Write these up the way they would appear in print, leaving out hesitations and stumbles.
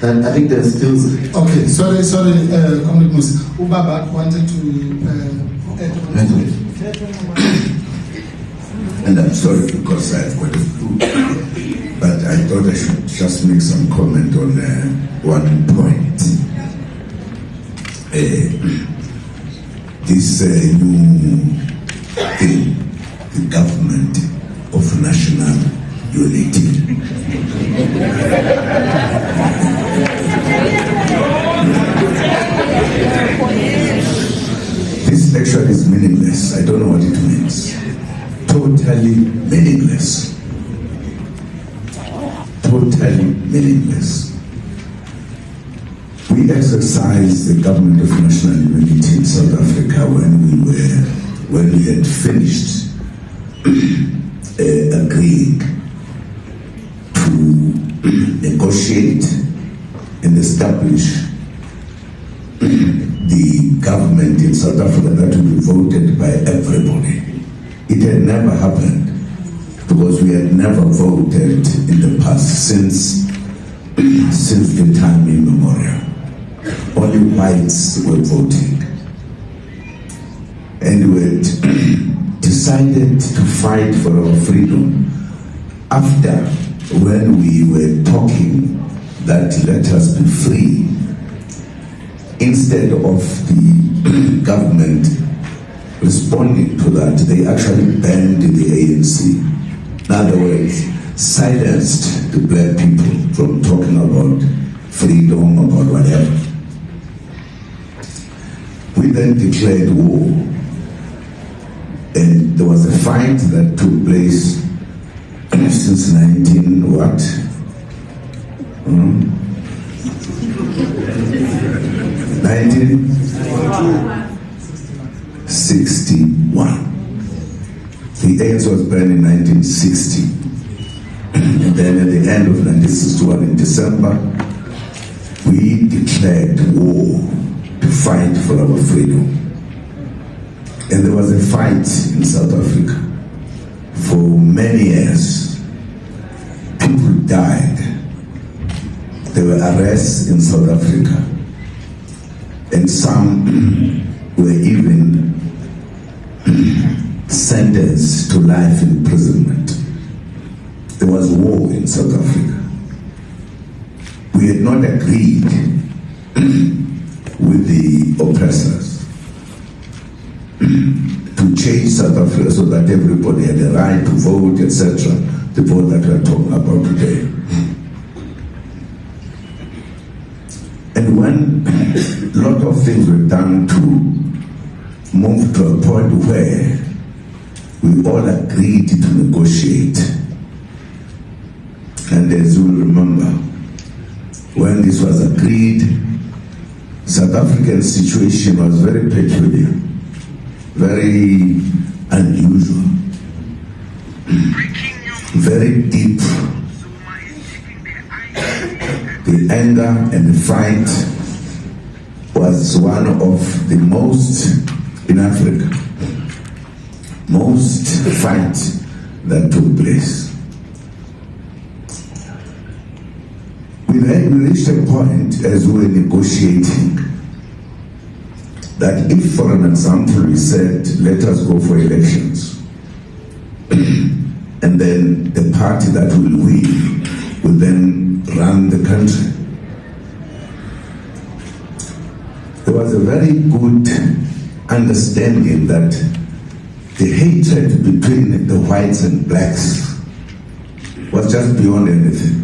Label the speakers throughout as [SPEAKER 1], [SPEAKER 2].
[SPEAKER 1] And I think there's still...
[SPEAKER 2] Okay, sorry, Comrade Musa. Ubaba wanted to add on.
[SPEAKER 3] And I'm sorry because I've got a flu, but I thought I should just make some comment on one point. This new thing, the government of national unity. This lecture is meaningless. I don't know what it means. Totally meaningless. Totally meaningless. We exercised the government of national unity in South Africa when we had finished agreeing to negotiate and establish the government in South Africa that will be voted by everybody. It had never happened because we had never voted in the past since the time immemorial. Only whites were voting. And we had decided to fight for our freedom after when we were talking that let us be free, instead of the government responding to that, they actually banned the ANC. In other words, silenced the black people from talking about freedom, about whatever. We then declared war. And there was a fight that took place since 1961. The ANC was banned in 1960. And then at the end of 1961, in December, we declared war to fight for our freedom. And there was a fight in South Africa for many years. People died. There were arrests in South Africa. And some were even sentenced to life imprisonment. There was war in South Africa. We had not agreed with the oppressors to change South Africa so that everybody had a right to vote, etc. The vote that we are talking about today. And when a lot of things were done to move to a point where we all agreed to negotiate, and as you will remember, when this was agreed, South African situation was very peculiar, very unusual, very deep. The anger and the fight was one of the most in Africa, most fights that took place. We reached a point as we were negotiating that if, for an example, we said, let us go for elections, and then the party that will win will then run the country. There was a very good understanding that the hatred between the whites and blacks was just beyond anything.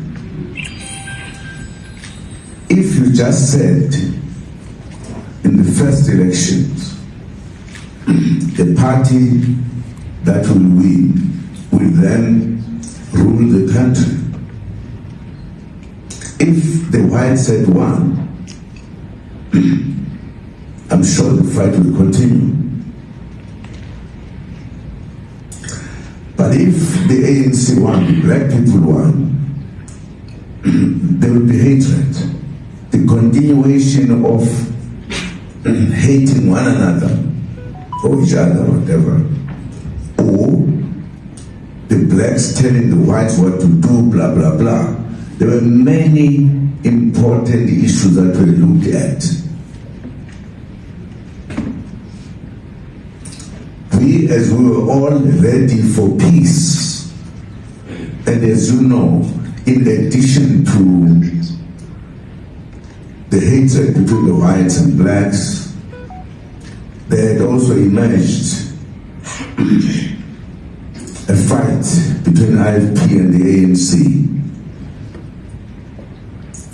[SPEAKER 3] If you just said in the first elections, the party that will win will then rule the country. If the whites had won, I'm sure the fight will continue. But if the ANC won, the black people won, there will be hatred. The continuation of hating one another or each other, whatever, or the blacks telling the whites what to do, blah, blah, blah, There were many important issues that were looked at. We, as we were all ready for peace, and as you know, in addition to the hatred between the whites and blacks, there had also emerged a fight between IFP and the ANC,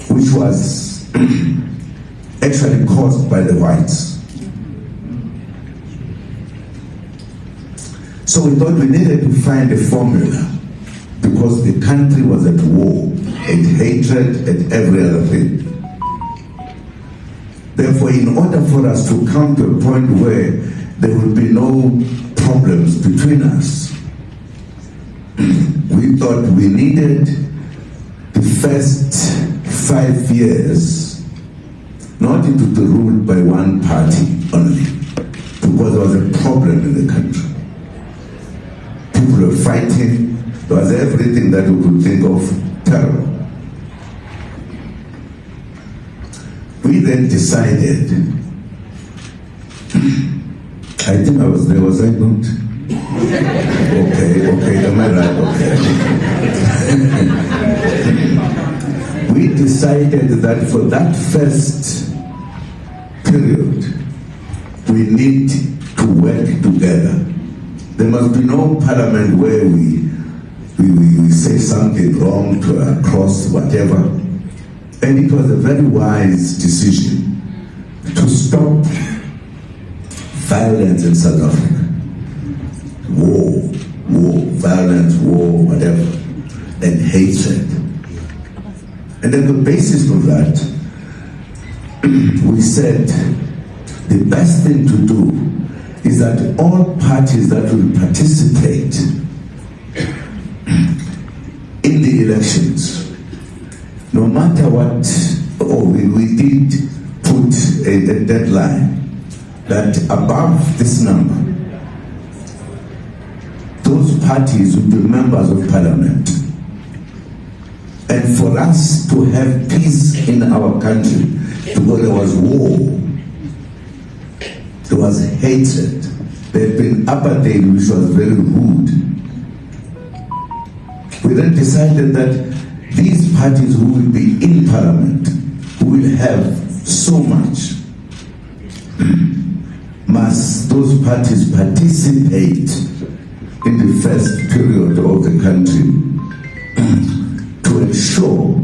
[SPEAKER 3] which was actually caused by the whites. So we thought we needed to find a formula, because the country was at war, at hatred, at every other thing. Therefore, in order for us to come to a point where there would be no problems between us, we thought we needed the first 5 years not to be ruled by one party only, because there was a problem in the country. People were fighting. There was everything that we could think of, terror. We then decided, I think I was there, was I not? Okay, am I right? Okay. We decided that for that first period, we need to work together. There must be no parliament where we say something wrong to cross whatever. And it was a very wise decision to stop violence in South Africa. War, violence, war, whatever, and hatred. And on the basis of that, we said the best thing to do is that all parties that will participate in the elections, no matter what, we did put a deadline that above this number, those parties would be members of parliament. And for us to have peace in our country, because there was war, there was hatred, there had been apartheid, which was very rude. We then decided that these parties who will be in parliament, who will have so much, must those parties participate in the first period of the country to ensure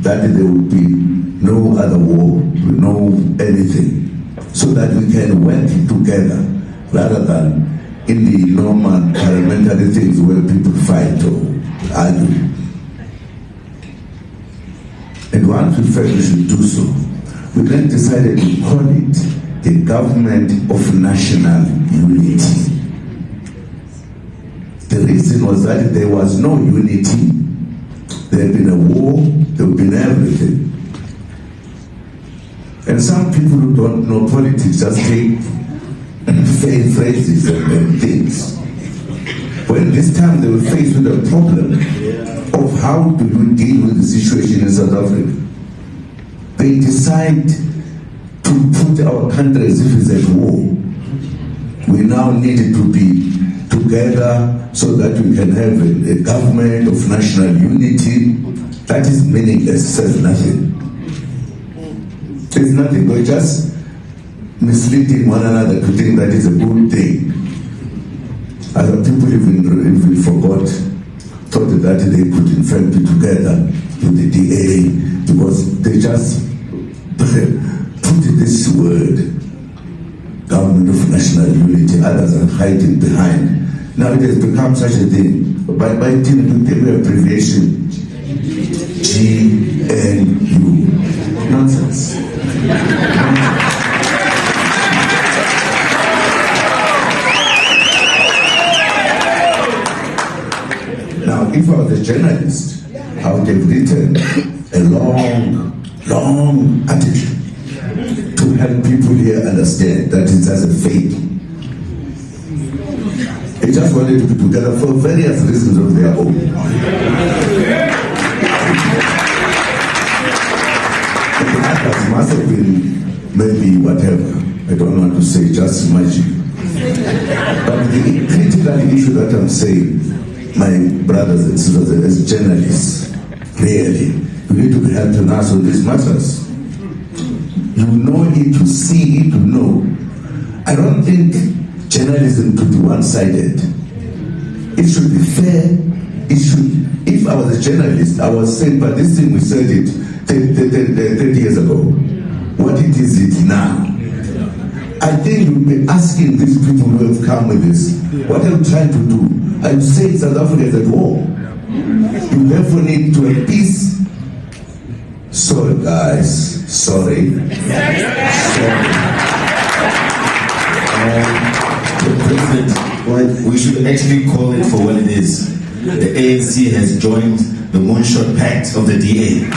[SPEAKER 3] that there will be no other war, no anything, so that we can work together rather than in the normal parliamentary things where people fight or argue. And once we felt we should do so, we then decided to call it the Government of National Unity. The reason was that there was no unity. There had been a war, there had been everything. And some people who don't know politics just take phrases and things. When this time they were faced with a problem of how do you deal with the situation in South Africa, they decide to put our country as if it's at war. We now needed to be together so that we can have a government of national unity. That is meaningless, says nothing. There's nothing, we're just misleading one another to think that is a good thing. Other people even forgot, thought that they could in fact be together with the DA, because they just put this word, Government of National Unity, others are hiding behind. Now it has become such a thing. By the abbreviation, GNU. Nonsense. Now, if I was a journalist, I would have written a long article to help people here understand that it's as a fake. They just wanted to be together for various reasons of their own. must have been maybe whatever. I don't want to say just magic. But the critical issue that I'm saying, my brothers and sisters, as journalists, really, you need to be helping us on these matters. You know it, you see it, you know. I don't think journalism could be one-sided. It should be fair. It should. If I was a journalist, I was saying, but this thing we said it 30 years ago. What it is now? I think you'll be asking these people who have come with this, what are you trying to do? Are you saying South Africa is at war? You therefore need to have peace. Sorry, guys. Sorry.
[SPEAKER 1] President, we should actually call it for what it is. The ANC has joined the Moonshot Pact of the DA.